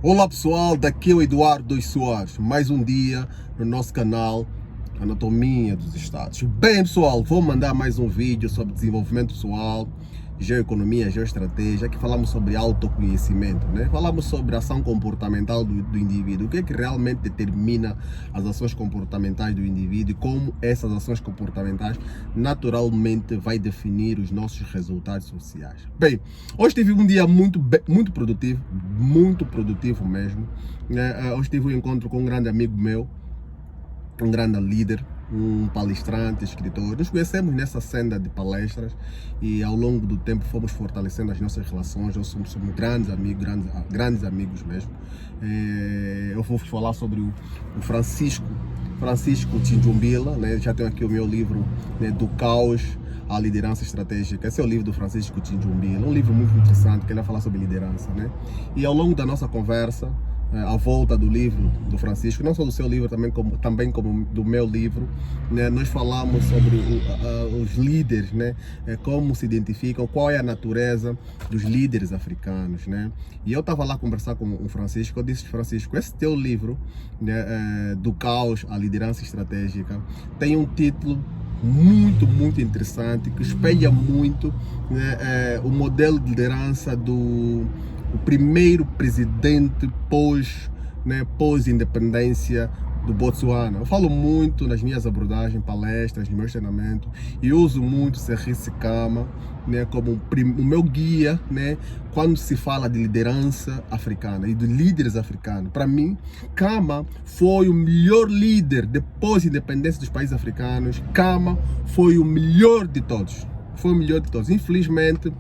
Olá pessoal, daqui é o Eduardo Soares, mais um dia no nosso canal Anatomia dos Estados. Bem pessoal, vou mandar mais um vídeo sobre desenvolvimento pessoal, geoeconomia, geoestratégia, que falamos sobre autoconhecimento, né? Falamos sobre a ação comportamental do indivíduo, o que é que realmente determina as ações comportamentais do indivíduo e como essas ações comportamentais naturalmente vai definir os nossos resultados sociais. Bem, hoje tive um dia muito produtivo mesmo, né? Hoje tive um encontro com um grande amigo meu, um grande líder, um palestrante, escritor. Nos conhecemos nessa senda de palestras e ao longo do tempo fomos fortalecendo as nossas relações. Nós somos grandes amigos mesmo. Eu vou falar sobre o Francisco Tinjumbila, né? Já tenho aqui o meu livro, né, Do Caos à Liderança Estratégica. Esse é o livro do Francisco Tinjumbila, um livro muito interessante que ele vai falar sobre liderança, né? E ao longo da nossa conversa, à volta do livro do Francisco, não só do seu livro, também como do meu livro, né, nós falamos sobre os líderes, né, como se identificam, qual é a natureza dos líderes africanos, né? E eu estava lá conversar com o Francisco, eu disse: Francisco, esse teu livro, né, Do Caos à Liderança Estratégica, tem um título muito interessante, que espelha muito, né, o modelo de liderança do primeiro presidente pós-independência do Botsuana. Eu falo muito nas minhas abordagens, palestras, no meu treinamento, e uso muito Serrice Khama, né, como o meu guia, né, quando se fala de liderança africana e de líderes africanos. Para mim, Khama foi o melhor líder depois da independência dos países africanos. Khama foi o melhor de todos. Foi o melhor de todos. Infelizmente,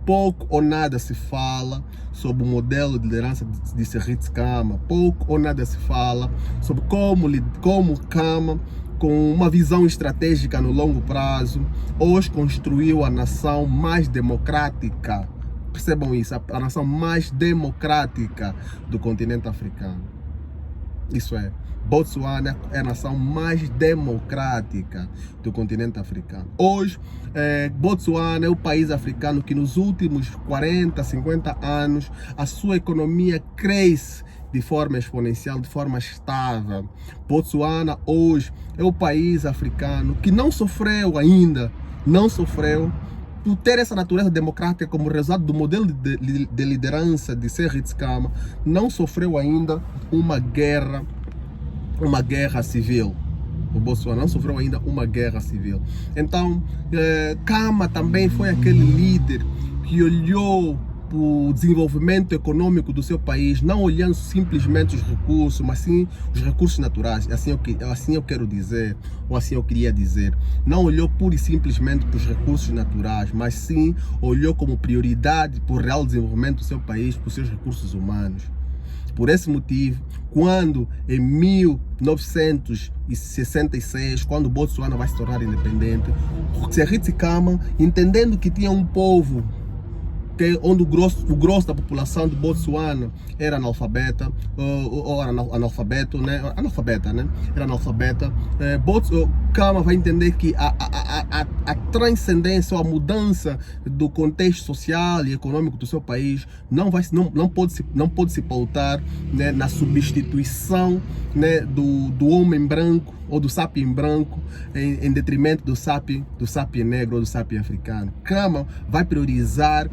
pouco ou nada se fala sobre o modelo de liderança de Serrice Khama, pouco ou nada se fala sobre como Khama, com uma visão estratégica no longo prazo, hoje construiu a nação mais democrática. Percebam isso, a nação mais democrática do continente africano. Isso é, Botsuana é a nação mais democrática do continente africano. Hoje, Botsuana é o país africano que nos últimos 40, 50 anos, a sua economia cresce de forma exponencial, de forma estável. Botsuana hoje é o país africano que não sofreu por ter essa natureza democrática como resultado do modelo de liderança de Serrice Khama, não sofreu ainda uma guerra civil. O Botsuana não sofreu ainda uma guerra civil. Então, Khama também foi aquele líder que olhou para o desenvolvimento econômico do seu país, não olhando simplesmente os recursos, mas sim os recursos naturais. Assim eu quero dizer, ou assim eu queria dizer. Não olhou pura e simplesmente para os recursos naturais, mas sim olhou como prioridade para o real desenvolvimento do seu país, para os seus recursos humanos. Por esse motivo, quando em 1966, quando o Botsuana vai se tornar independente, Serrice Khama, entendendo que tinha um povo onde o grosso da população de Botsuana era analfabeta, ou era analfabeto, né? Era analfabeta. Khama vai entender que a transcendência ou a mudança do contexto social e econômico do seu país não pode se pautar, né, na substituição, né, do homem branco ou do sapiens branco em detrimento do sapiens negro ou do sapiens africano. Khama vai priorizar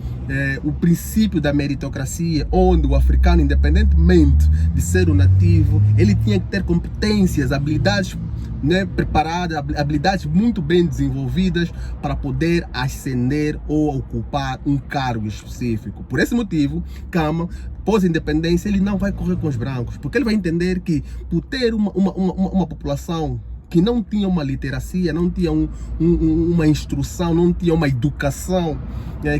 o princípio da meritocracia, onde o africano, independentemente de ser um nativo, ele tinha que ter competências, habilidades, né, preparadas, habilidades muito bem desenvolvidas para poder ascender ou ocupar um cargo específico. Por esse motivo, Khama, pós-independência, ele não vai correr com os brancos, porque ele vai entender que por ter uma população que não tinha uma literacia, não tinha uma instrução, não tinha uma educação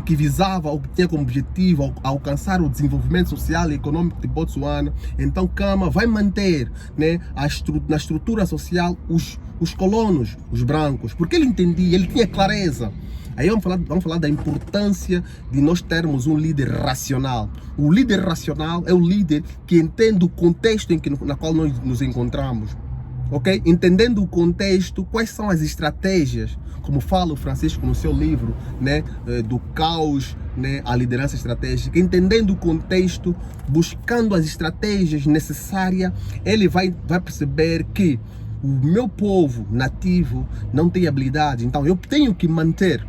que visava ou que tinha como objetivo alcançar o desenvolvimento social e econômico de Botsuana, então Khama vai manter, né, na estrutura social os colonos, os brancos, porque ele entendia, ele tinha clareza. Aí vamos falar da importância de nós termos um líder racional. O líder racional é o líder que entende o contexto na qual nós nos encontramos. ok? Entendendo o contexto, quais são as estratégias, como fala o Francisco no seu livro, né, do caos, né, à liderança estratégica, entendendo o contexto, buscando as estratégias necessárias, ele vai perceber que o meu povo nativo não tem habilidade, então eu tenho que manter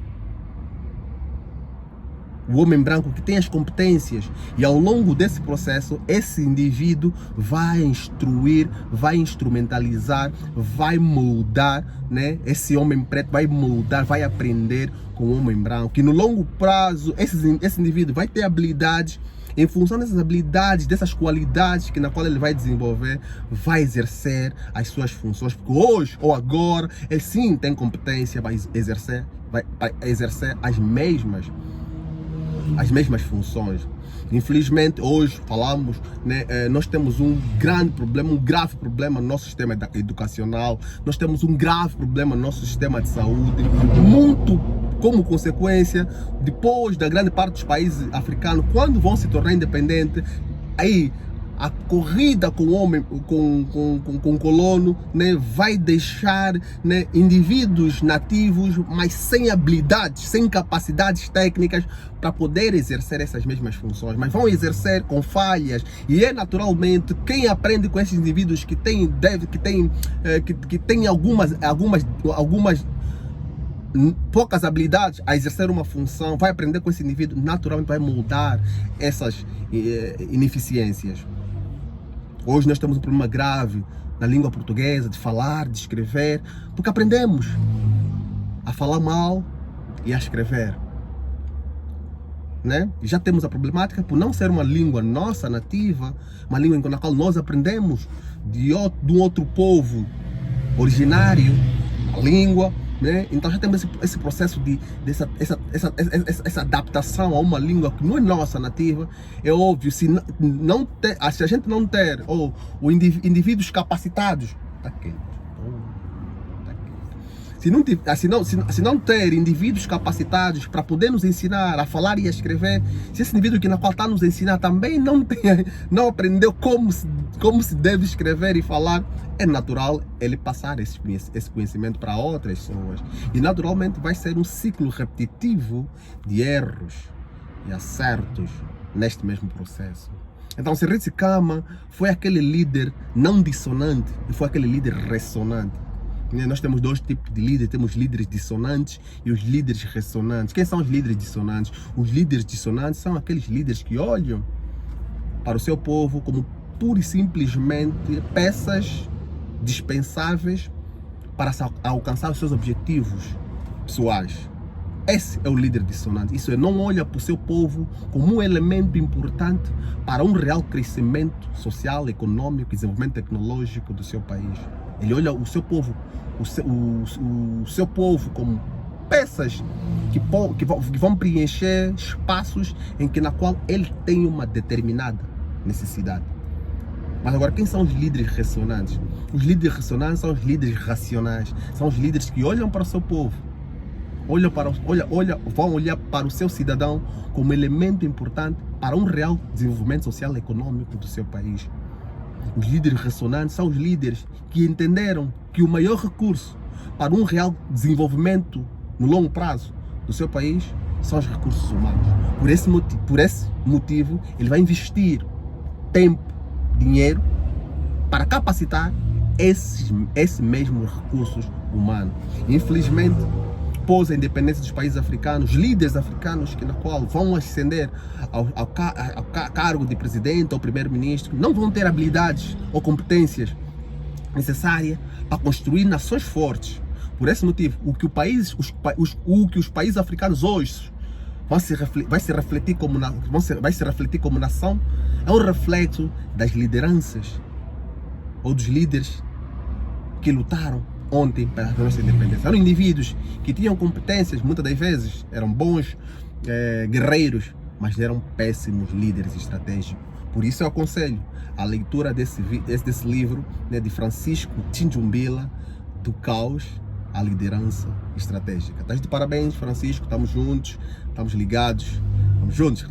o homem branco que tem as competências, e ao longo desse processo, esse indivíduo vai instruir, vai instrumentalizar, vai moldar, né? Esse homem preto vai moldar, vai aprender com o homem branco, e no longo prazo, esse indivíduo vai ter habilidades. Em função dessas habilidades, dessas qualidades na qual ele vai desenvolver, vai exercer as suas funções, porque hoje ou agora ele sim tem competência para exercer as mesmas funções. Infelizmente, hoje falamos, né, nós temos um grande problema, um grave problema no nosso sistema educacional, nós temos um grave problema no nosso sistema de saúde, muito como consequência, depois da grande parte dos países africanos, quando vão se tornar independentes, aí a corrida com o homem, com o colono, né, vai deixar, né, indivíduos nativos, mas sem habilidades, sem capacidades técnicas para poder exercer essas mesmas funções, mas vão exercer com falhas, e é naturalmente quem aprende com esses indivíduos que tem algumas poucas habilidades a exercer uma função, vai aprender com esse indivíduo, naturalmente vai moldar essas ineficiências. Hoje nós temos um problema grave na língua portuguesa, de falar, de escrever, porque aprendemos a falar mal e a escrever, né? E já temos a problemática por não ser uma língua nossa nativa, uma língua na qual nós aprendemos de um outro povo originário, a língua, né? Então já temos esse processo essa adaptação a uma língua que não é nossa nativa. É óbvio, se a gente não ter indivíduos capacitados, tá quente. Se não ter indivíduos capacitados para poder nos ensinar a falar e a escrever, se esse indivíduo que na qual está nos ensinar também não aprendeu como se deve escrever e falar, é natural ele passar esse conhecimento para outras pessoas. E naturalmente vai ser um ciclo repetitivo de erros e acertos neste mesmo processo. Então, Seretse Khama foi aquele líder não dissonante e foi aquele líder ressonante. Nós temos dois tipos de líderes, temos líderes dissonantes e os líderes ressonantes. Quem são os líderes dissonantes? Os líderes dissonantes são aqueles líderes que olham para o seu povo como pura e simplesmente peças dispensáveis para alcançar os seus objetivos pessoais. Esse é o líder dissonante. Isso é, não olha para o seu povo como um elemento importante para um real crescimento social, econômico e desenvolvimento tecnológico do seu país. Ele olha o seu povo, o seu povo como peças que vão preencher espaços na qual ele tem uma determinada necessidade. Mas agora, quem são os líderes ressonantes? Os líderes ressonantes são os líderes racionais, são os líderes que olham para o seu povo, vão olhar para o seu cidadão como elemento importante para um real desenvolvimento social e econômico do seu país. Os líderes ressonantes são os líderes que entenderam que o maior recurso para um real desenvolvimento no longo prazo do seu país são os recursos humanos. Por esse motivo, ele vai investir tempo, dinheiro para capacitar esses mesmos recursos humanos. Infelizmente, após a independência dos países africanos, líderes africanos na qual vão ascender ao cargo de presidente ou primeiro-ministro não vão ter habilidades ou competências necessárias para construir nações fortes. Por esse motivo, o que os países africanos hoje vai se refletir como nação é um reflexo das lideranças ou dos líderes que lutaram ontem para a nossa independência. Eram indivíduos que tinham competências, muitas das vezes eram bons guerreiros, mas eram péssimos líderes estratégicos. Por isso eu aconselho a leitura desse livro, né, de Francisco Tinjumbila, Do Caos à Liderança Estratégica. Estás de parabéns, Francisco, estamos juntos, estamos ligados, estamos juntos.